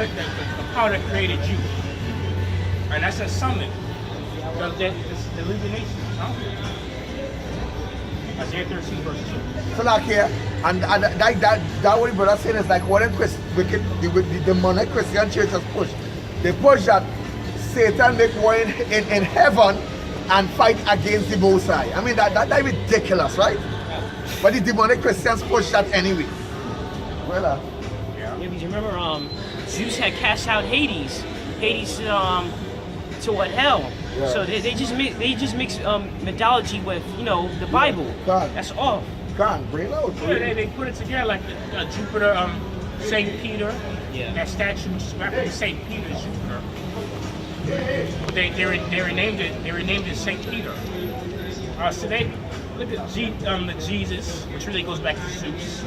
the power that created you. And that's a summon. The League of Nations. Huh? Isaiah 13 verse 2. So like here, and that what the brother saying is like what the demonic Christian church has pushed. They push that Satan make war in heaven and fight against the Most High. I mean that's ridiculous, right? But the demonic Christians push that anyway. Well, yeah, because you remember Zeus had cast out Hades. Hades to what, hell? Yeah. So they just mix mythology with the Bible. God. That's all. God, bring it out. Yeah, they put it together like Jupiter, Saint Peter. Yeah. That statue representing Saint Peter, Jupiter. They renamed it. They renamed it Saint Peter. So they look at the Jesus, which really goes back to Zeus.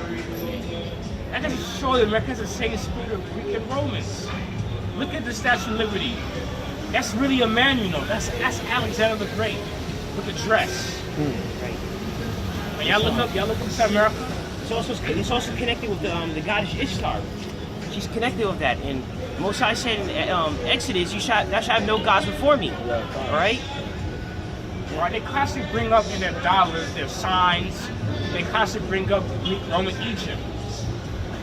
That doesn't show the records of Satan spirit of Greek and Romans. Look at the Statue of Liberty. That's really a man, That's Alexander the Great with the dress. Right. When y'all look up to America. It's also connected with the goddess Ishtar. She's connected with that. And Most High said in Exodus, thou shalt have no gods before me. All right. Right, they constantly bring up in their dollars, their signs. They constantly bring up Greek, Roman, Egypt.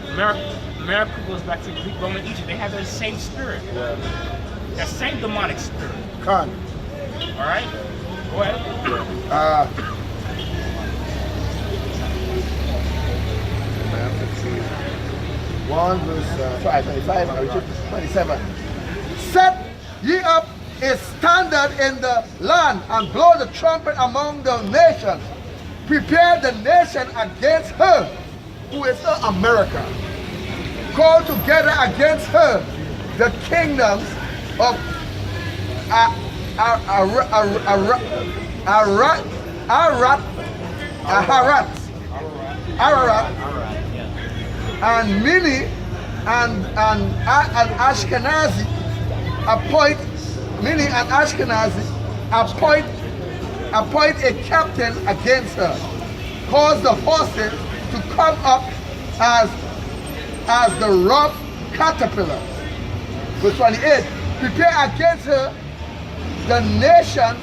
America goes back to Greek, Roman, Egypt. They have that same spirit. Yeah. That same demonic spirit. Con. All right? Go ahead. 1 verse 25 and 27. Set ye up a standard in the land and blow the trumpet among the nations. Prepare the nation against her, who is America. Call together against her the kingdoms of Ararat, and Mini and Ashkenazi appoint a captain against her. Cause the horses to come up as the rough caterpillar. Verse 28. Prepare against her the nations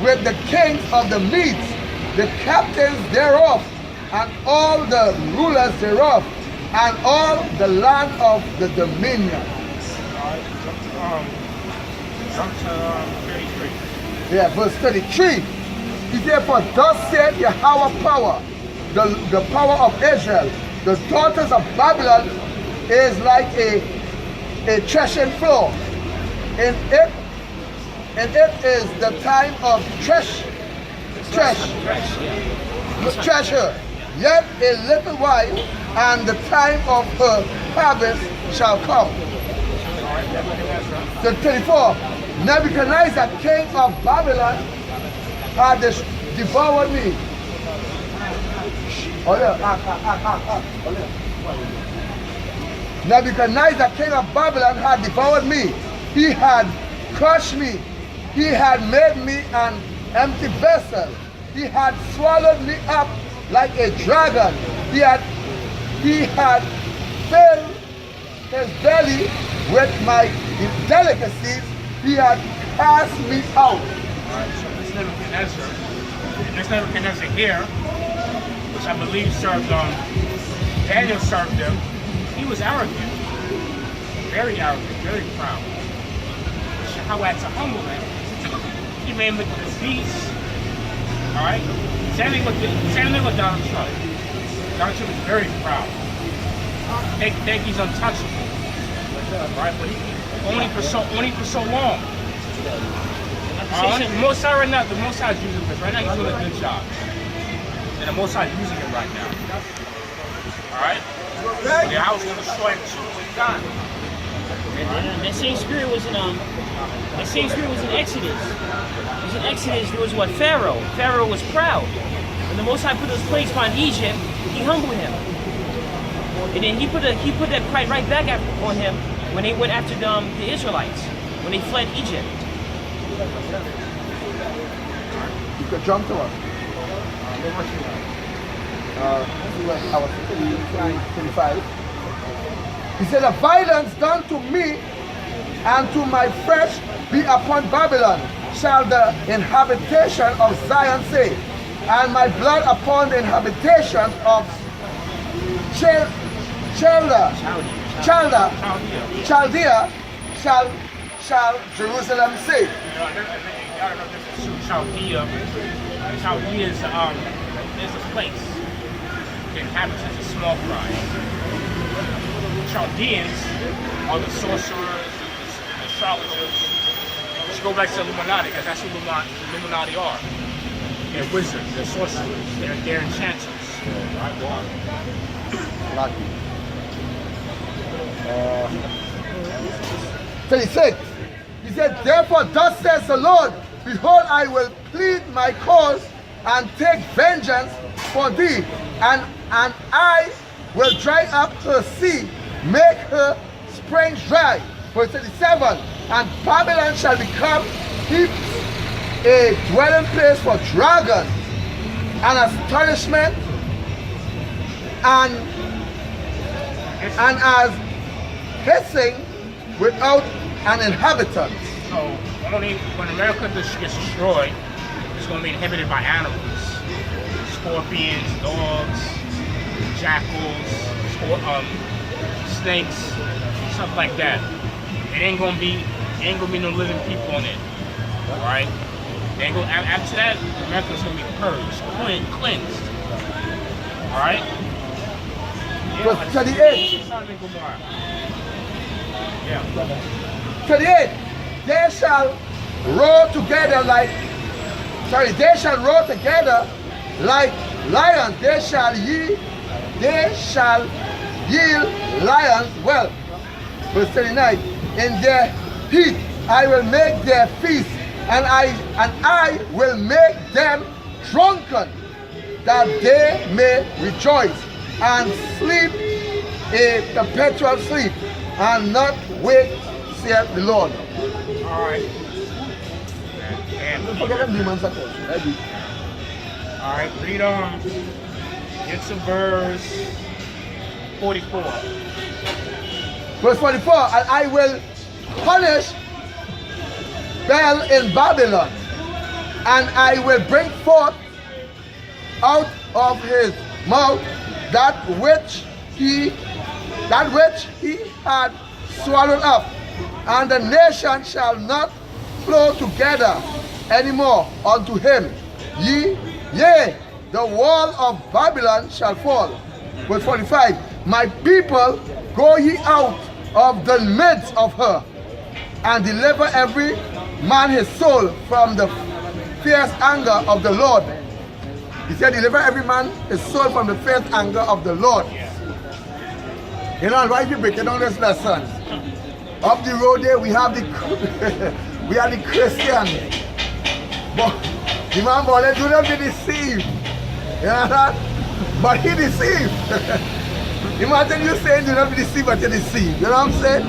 with the kings of the Medes, the captains thereof, and all the rulers thereof, and all the land of the dominion. Jump to 33. Yeah, verse 33. He therefore, thus said Yahweh power, the power of Israel, the daughters of Babylon is like a threshing floor. And it is the time of treasure. Yet a little while, and the time of her harvest shall come. The 34. Nebuchadnezzar, king of Babylon, had devoured me. Nebuchadnezzar, king of Babylon, had devoured me. He had crushed me. He had made me an empty vessel. He had swallowed me up like a dragon. He had filled his belly with my delicacies. He had cast me out. Alright, so this Nebuchadnezzar here, which I believe served Daniel served him, he was arrogant. Very arrogant, very proud. How had to humble him. He made him look like a beast. Alright? Same thing with Donald Trump. Donald Trump is very proud. They think he's untouchable. Right? But only for so long. The Most High right now, the Most High is using this. Right now he's doing a good job. And the Most High is using it right now. Alright? Yeah, I was gonna destroy him too with God. That same spirit was in Exodus. It was in Exodus. There was what? Pharaoh. Pharaoh was proud. When the Most High put those plagues upon Egypt, he humbled him. And then he put that pride right back on him when they went after the Israelites, when they fled Egypt. You could jump to us. I was 35. He said, the violence done to me and to my flesh be upon Babylon, shall the inhabitation of Zion say, and my blood upon the inhabitation of Chaldea shall Jerusalem say. Chaldea is a place. The inhabitants is small fry. Chaldeans are the sorcerers, the astrologers. Let's go back to Illuminati, because that's who Illuminati are. They're wizards, they're sorcerers, they're enchanters. 36. He said, therefore thus says the Lord, behold, I will plead my cause and take vengeance for thee, and I will dry up her sea, make her springs dry. Verse 37. And Babylon shall become heaps, a dwelling place for dragons, an astonishment, and as hissing without an inhabitant. So when America gets destroyed, it's going to be inhabited by animals, scorpions, dogs, jackals, snakes, stuff like that. It ain't gonna be no living people on it. Alright? After that, America's gonna be purged, cleansed. Alright? Verse 38. Yeah. 38. They shall roar together like lions. They shall yield lions well. Verse 39. In their heat I will make their feast, and I will make them drunken, that they may rejoice and sleep a perpetual sleep, and not wake, saith the Lord. Alright. Don't forget them demons, of course. Alright, read on. Get to verse 44. Verse 44, and I will punish Bel in Babylon, and I will bring forth out of his mouth that which he had swallowed up, and the nation shall not flow together anymore unto him. Yea, the wall of Babylon shall fall. Verse 45, my people, go ye out of the midst of her, and deliver every man his soul from the fierce anger of the Lord. He said, deliver every man his soul from the fierce anger of the Lord. You know, why you breaking down this lesson? Up the road there, we have the Christian. But the man boy, do not be deceived. You know that? But he deceived. Imagine you saying do not be deceived, but you're deceived. You know what I'm saying?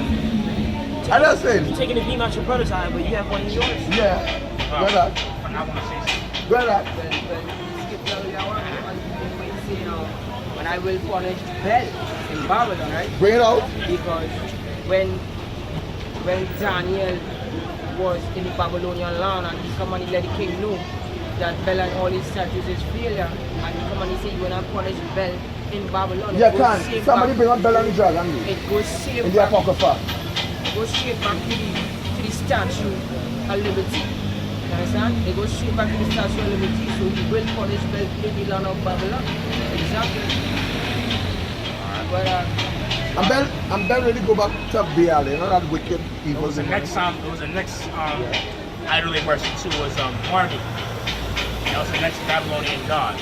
I just saying. You're taking the beam out your brother's eye, but you have one in yours. Yeah. Brother. Brother. When I will punish Bel in Babylon, right? Bring it out. Because when Daniel was in the Babylonian land and he come and he let the king know that Bel and all his statues is failure, and he come and he say you wanna punish Bel in Babylon. Yeah, can. Somebody bring up Bel and the dragon. It goes straight in the Apocrypha. It goes straight back to the statue of liberty. You understand? It goes straight back to the statue of liberty, so he will punish Bel in the land of Babylon. Exactly. But I'm Bel really go back to Baal, you know that wicked evil. It was the next idol they worshiped too was Marduk. That was the next Babylonian god.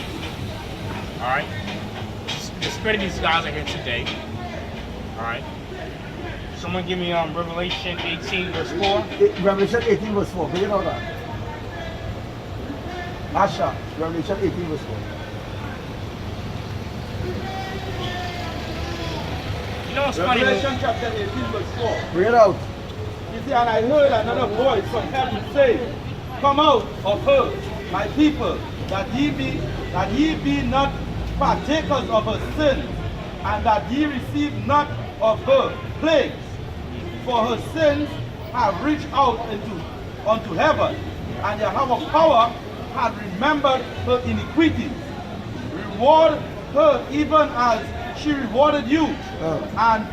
Alright? The spirit of these gods are here today. Alright? Someone give me Revelation 18 verse 4. Revelation 18 verse 4. Bring it out there. Asha, Revelation 18 verse 4. You know what's funny? Revelation chapter 18 verse 4. Bring it out. You see, and I heard another voice from heaven say, come out of her, my people, that ye be not partakers of her sin, and that ye receive not of her plagues, for her sins have reached out unto heaven, and Yahweh power had remembered her iniquities. Reward her even as she rewarded you, and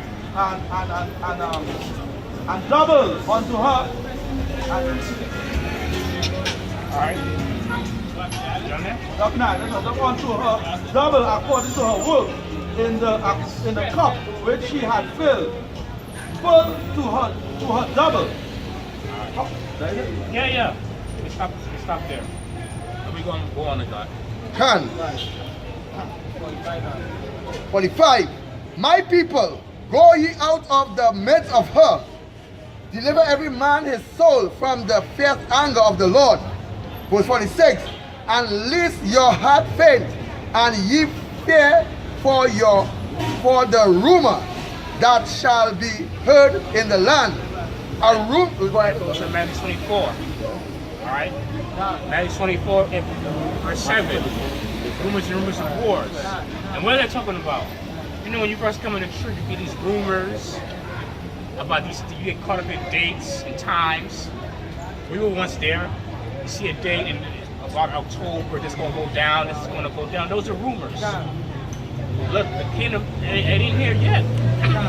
double unto her. All right. Done that? Unto her double according to her work in the cup which she had filled, full to her double. Yeah. Stop there. We're going to go on to God. 10. 45. My people, go ye out of the midst of her. Deliver every man his soul from the fierce anger of the Lord. Verse 46. And lest your heart faint, and ye fear for the rumor that shall be heard in the land. A room. Go ahead. So Matthew 24. All right. Matthew 24 and verse 7. Rumors and rumors of wars. And what are they talking about? You know, when you first come in the church, you get these rumors about these. You get caught up in dates and times. We were once there. You see a date in about October. This is going to go down. This is going to go down. Those are rumors. Look, the kingdom it ain't here yet.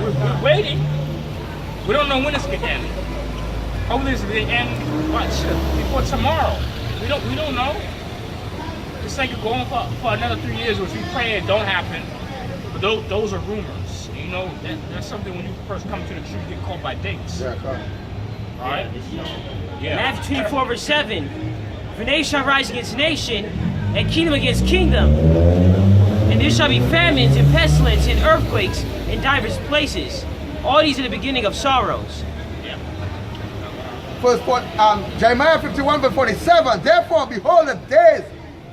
We're waiting. We don't know when it's going to end. Hopefully it's going to end before tomorrow. We don't know. This thing could go on for another 3 years, which we pray it don't happen. But those are rumors. You know, that's something when you first come to the truth, you get caught by dates. Yeah, come. All right? Yeah. Matthew 24 verse 7. For nation shall rise against nation, and kingdom against kingdom. And there shall be famines and pestilence and earthquakes in divers places. All these are the beginning of sorrows. Jeremiah 51 verse 47. Therefore, behold, the days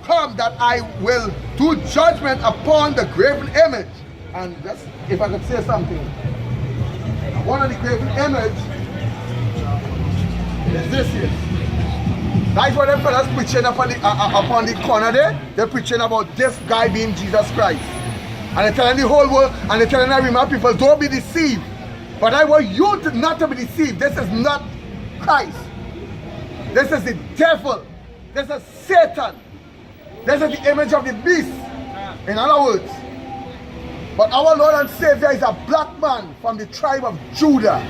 come that I will do judgment upon the graven image. And that's, if I could say something. One of the graven image is this here. That's what them fellas preaching upon the corner there. They're preaching about this guy being Jesus Christ. And they're telling the whole world, and they're telling every man, people, don't be deceived. But I want you not to be deceived. This is not Christ. This is the devil. This is Satan. This is the image of the beast. In other words. But our Lord and Savior is a black man from the tribe of Judah.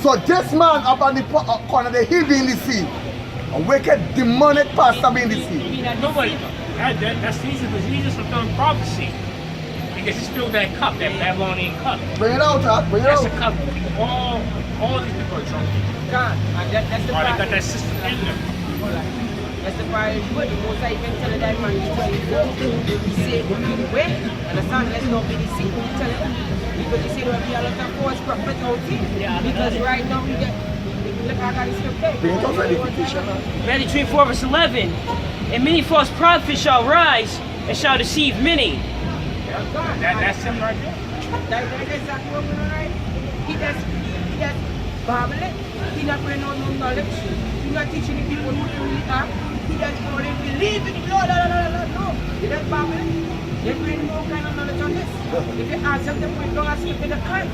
So this man up on the corner there, he being deceived. A wicked, demonic pastor being deceived. Nobody. That's easy because he's just fulfilling prophecy. Because he's filled that cup, that Babylonian cup. Bring it out, huh? Bring it That's out. a cup. All these people are drunk. God, and that's the Or they part. got that system in them. That's the part is good. Most I even tell that man, he say, wait, understand, let's not be deceived. You tell him. Because you say there will be a lot of false prophets out here. Yeah, because right now we get, look, I got this scripture. Bring it out for edification. Matthew 24 verse 11. And many false prophets shall rise and shall deceive many. That's him right there. That's exactly what we're doing, right? He just babbling. He not bringing no knowledge. He not teaching the people who they really are. He just only believe in the Lord. No. He just babbling. They bring no kind of knowledge on this. If you ask them, they bring no scripture in the hand.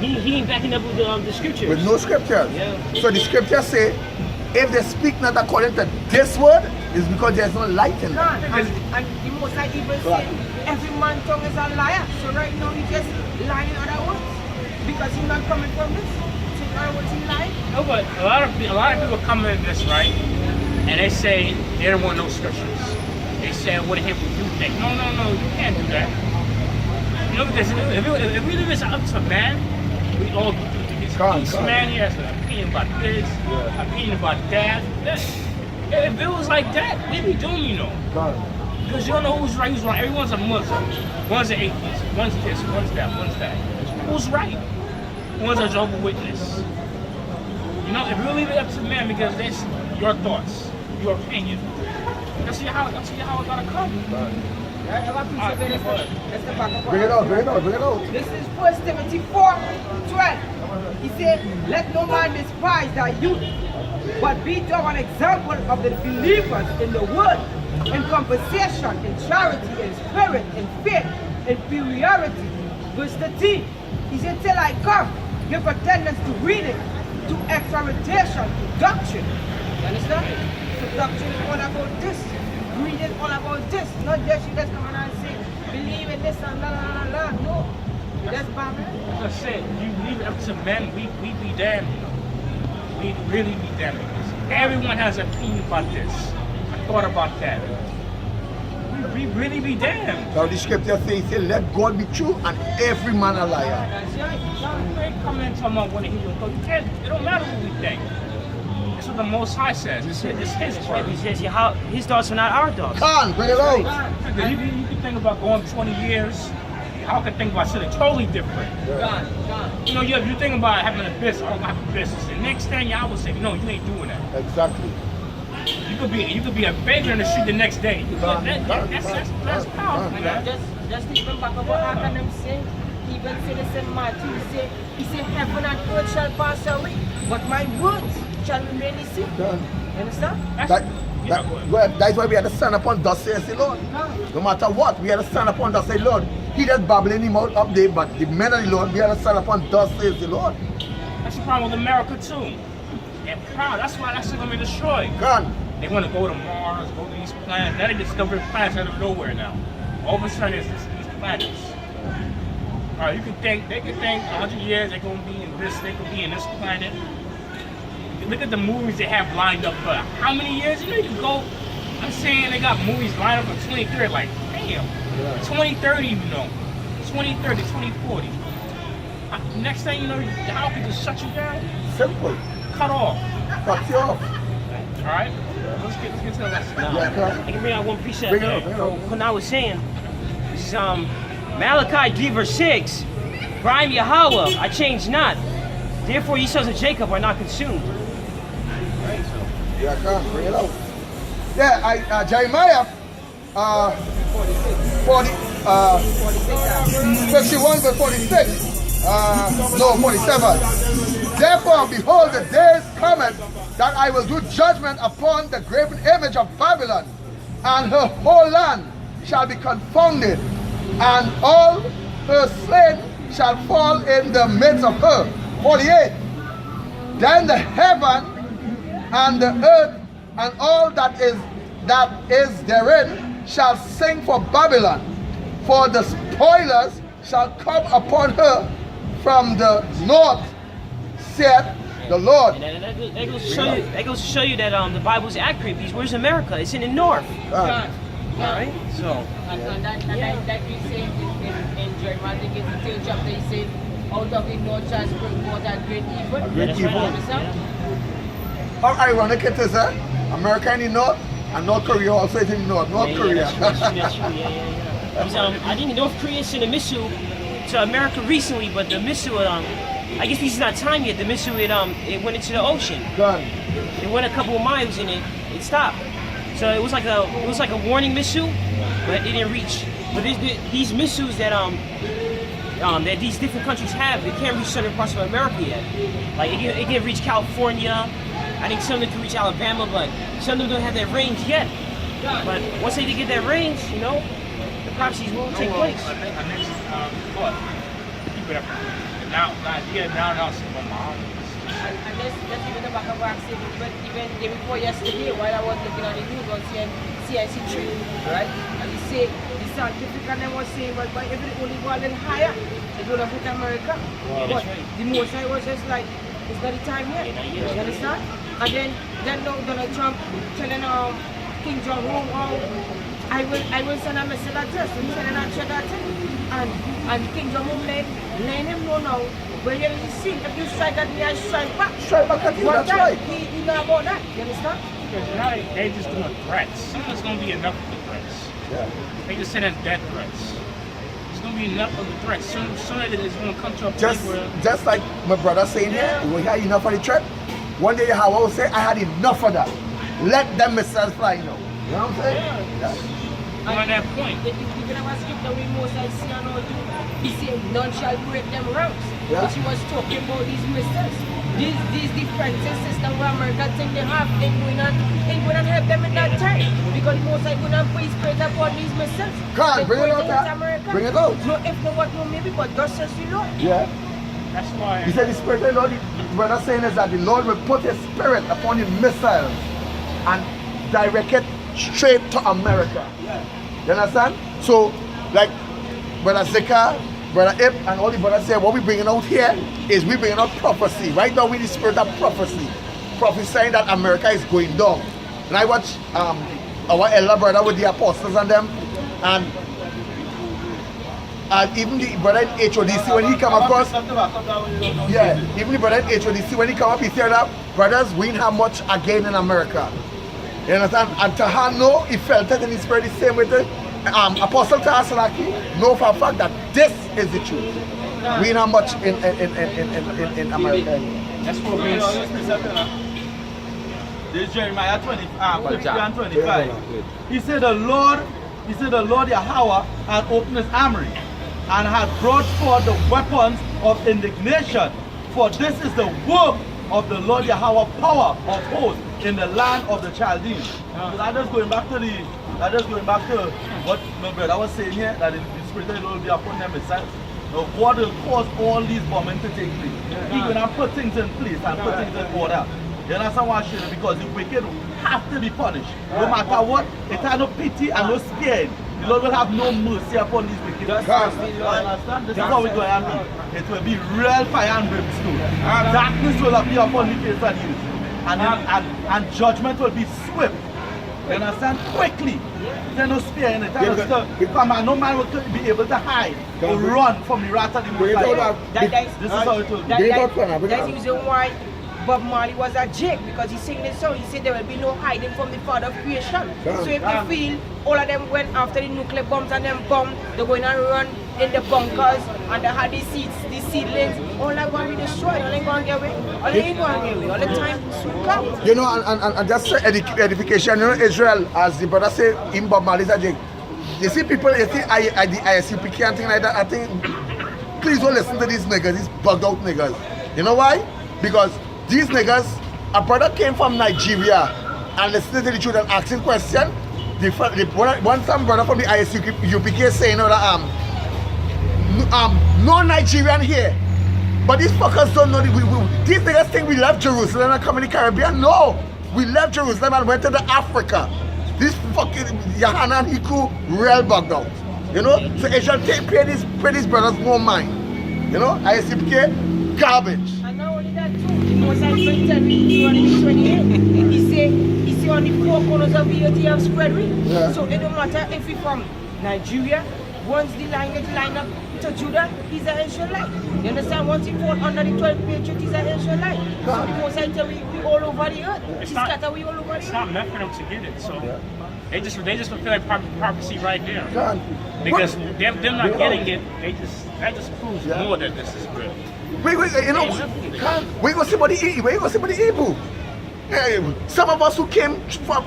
He ain't backing up with the scriptures. With no scriptures. Yeah. So the scriptures say, if they speak not according to this word, it's because there's no light in them. God, and the Most High even say, every man's tongue is a liar. So right now he's just lying in other words. Because he's not coming from this. So in other words, he's lying. No, but a lot of people come into this, right? And they say they don't want no scriptures. They say, what the heck would you think? No, you can't do that. You know, because if we leave this up to man, we all do this. Each man here has an opinion about this, opinion about that. If it was like that, we'd be doing, you know. Because you don't know who's right, who's wrong. Everyone's a Muslim. One's an atheist. One's this, one's that. Who's right? One's a Jehovah's Witness. You know, if we leave it up to man, because that's your thoughts, your opinion. Let's see how it's gonna come. Bring it out. This is 1 Timothy 4:12. He said, let no man despise thy youth, but be thou an example of the believers in the word, in conversation, in charity, in spirit, in faith, in purity. Verse 13. He He said, till I come, give attendance to reading, to exhortation, to doctrine. You understand? So doctrine is all about this. Reading is all about this. Not just you just come and say, believe in this and la la la la. No. That's Bible. As I said, you leave it up to men, we be damned. We really be damned. Everyone has an opinion about this. I thought about that. We really be damned. Now the scripture says, let God be true and every man a liar. That's right. You ain't coming and talking about what he was going to do. It don't matter what we think. That's what the Most High says. It's his word. He says his thoughts are not our thoughts. Come on, bring it out. You can think about going 20 years. I can think about something totally different. God. You know, you think about having a business, I don't have a business. The next thing I would say, no, you ain't doing that. Exactly. You could be a beggar in the street the next day. That's powerful, man. Just even back up what Adam say, even say this in Matthew, he said, heaven and earth shall pass away, but my words shall remain the same. You understand? That's why we had to stand upon thus says the Lord. No matter what, we had to stand upon thus says the Lord. He just babbling him out up there, but the men of the Lord, we had to stand upon thus says the Lord. That's the problem with America too. They're proud. That's why that's going to be destroyed. Gone. They want to go to Mars, go to these planets. Now they discover planets out of nowhere now. All of a sudden, it's these planets. All right, they can think 100 years they're going to be in this, they could be in this planet. Look at the movies they have lined up for how many years? You know, you can go. I'm saying they got movies lined up for 2030. Like, damn, 2030, you know, 2030, 2040. Next thing you know, how can just shut you down? Simple. Cut off. Cut you off. All right. Let's get to the lesson. I can bring out one precept. Bring it up, bring it up. When I was saying, this is Malachi 3 verse 6. For I am Yahweh, I change not. Therefore ye sons of Jacob are not consumed. Yeah, come, bring it out. Yeah, Jeremiah 51 verse 46. No, 47. Therefore, behold, the days cometh that I will do judgment upon the graven image of Babylon, and her whole land shall be confounded, and all her slain shall fall in the midst of her. 48. Then the heaven and the earth and all that is therein shall sing for Babylon, for the spoilers shall come upon her from the north, saith the Lord. And that goes to show you that the Bible is accurate, because where's America? It's in the north. Alright? So. And that we say in Jeremiah, I think it's the 3rd chapter, he said, out of the north shall spring forth a great evil. A great evil. Understand? How ironic it is, America in the north, and North Korea also is in the north. North Korea. That's true. I think North Korea sent a missile to America recently, but the missile, I guess this is not time yet. The missile, it went into the ocean. Gone. It went a couple of miles and it stopped. So it was like a warning missile, but it didn't reach. But these missiles that that these different countries have, it can't reach certain parts of America yet. Like it can reach California. I think some of them can reach Alabama, but some of them don't have that range yet. But once they get that range, you know, the prophecies will take place. Keep it up. Now, my mom. And let's even the back of our city, but even day before yesterday, while I was looking at the news on CNC3, right? And you say the scientific and them was saying, but if it only go a little higher, it would have hit America. Yeah, But that's right. the motion was just like, it's not the time yet. You understand? And then now Donald Trump telling King Jong-un, I will send a message address. He's sending a check that thing. And King Jong-un let him know now. When you see, if you strike at me, I strike back. Strike back at you, One that's time, right. He know about that. You understand? Because now they just doing threats. Soon it's going to be enough of the threats. Yeah. They just sending death threats. It's going to be enough of the threats. Soon it's going to come to a point where... Just like my brother saying here, we had enough of the threat. One day I will say, I had enough of that. Let them missiles fly now. You know what I'm saying? Yeah. On that point. You can have a script that we most I see and all do. He said, none shall break them ranks. Yeah. But he was talking about these missiles. These defensive system where America think they have ain't going to help them in that time. Because most I going to put straight upon these missiles. Come on, They bring it point out. America. Bring it out. No, if no what no maybe, but just as you know. Yeah. That's why. He said the Spirit of the Lord, the brother saying is that the Lord will put his Spirit upon the missiles and direct it straight to America. You understand? So, like, Brother Zika, Brother Ip, and all the brothers say, what we're bringing out here is we're bringing out prophecy. Right now, we the spirit of prophecy. Prophesying that America is going down. And I watch our elder brother with the apostles and them, and even the brother in HODC when he come across, yeah, even the brother in HODC when he come up, he said that brothers, we ain't have much again in America. You understand? And Tahano, he felt it in his spirit the same way. Apostle Tahasalaki know for a fact that this is the truth. We ain't have much in America. That's what we. This is Jeremiah 50 and 25. He said the Lord Yahweh had opened his armory and had brought forth the weapons of indignation. For this is the work of the Lord Yahweh, power of hosts in the land of the Chaldeans. So that is going back to what my brother was saying here, that the Spirit of the Lord will be upon them itself. God will cause all these bombings to take place. He's going to put things in place and put things in order. You understand what I'm saying? Because the wicked have to be punished. No matter what, it has no pity and no sparing. The Lord will have no mercy upon these wicked. You understand? This is how we're going to happen. It will be real fire and brimstone. Darkness will appear upon the face of the earth. And judgment will be swift. You understand? Quickly. There's no sparing it. No man will be able to hide or run from the wrath of the Most High. This is how it will be. That's the reason why Bob Marley was a jig, because he sang this song. He said there will be no hiding from the Father of creation. So if you feel all of them went after the nuclear bombs and them bombed, they're going to run in the bunkers and they had the seedlings, all that going to be destroyed. All they going to get away. All they ain't going to get away. All the time soon come. You know, and just edification, you know, Israel, as the brother said, in Bob Marley's a jig. You see people, you see the ISUPK and things like that, I think, please don't listen to these niggas, these bugged out niggas. You know why? Because these niggas, a brother came from Nigeria and listening to the truth and asking questions. One some brother from the ISUPK saying that no Nigerian here. But these fuckers don't know these niggas think we left Jerusalem and come in the Caribbean. No, we left Jerusalem and went to the Africa. This fucking Yahana and Hiku real bugged out. You know? So it shall pay these brothers more mind. You know, ISUPK garbage. Was at 28. He say on the four corners of the earth he have spread ring. Yeah. So it don't matter if he's from Nigeria, once the line gets lined up to Judah, he's an Israelite. You understand? Once he fall under the 12 patriots, he's an Israelite. So the most I tell we all over the earth. It's not meant for them to get it. So they just fulfill prophecy right there. Because them not getting it, that just proves more that this is real. Wait, you know, we go see about the Igbo. Some of us who came from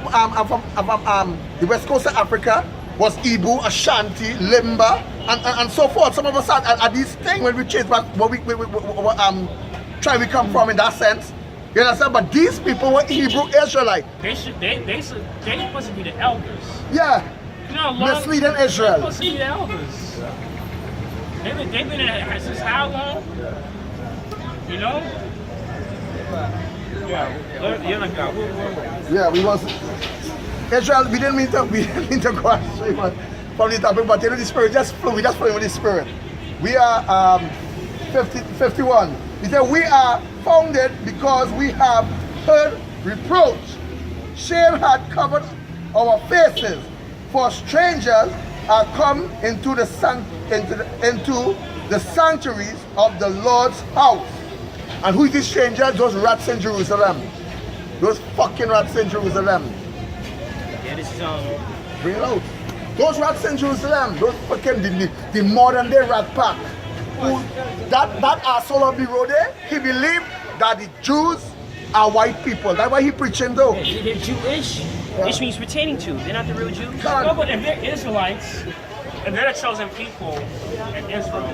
the west coast of Africa was Igbo, Ashanti, Limba, and so forth. Some of us are these things when we change back where we come from in that sense. You understand? But these people were Hebrew Israelite. They supposed to be the elders. Yeah. You know, misleading Israel. They're supposed to be the elders. They've been in it since how long? You know? Yeah, we was Israel. We didn't mean to go astray from the topic, but you know the spirit just flew. We just flew with the spirit. We are 51. He said we are founded because we have heard reproach. Shame had covered our faces. For strangers are come into the sanctuaries of the Lord's house. And who is this stranger? Those rats in Jerusalem. Those fucking rats in Jerusalem. Yeah, this is Bring it out. Those rats in Jerusalem. Those fucking the modern day rat pack. Who, that asshole on the road there, he believed that the Jews are white people. That's why he preaching though. Yeah, they're Jewish. Which means pertaining to. They're not the real Jews. No, but if they're Israelites, if they're the chosen people in Israel,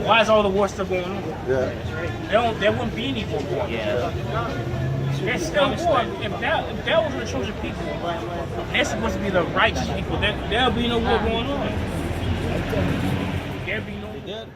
why is all the war still going on? Yeah. There wouldn't be any war going on. Yeah. There's still war. If that was the chosen people, they're supposed to be the righteous people. There'll be no war going on. There'll be no war.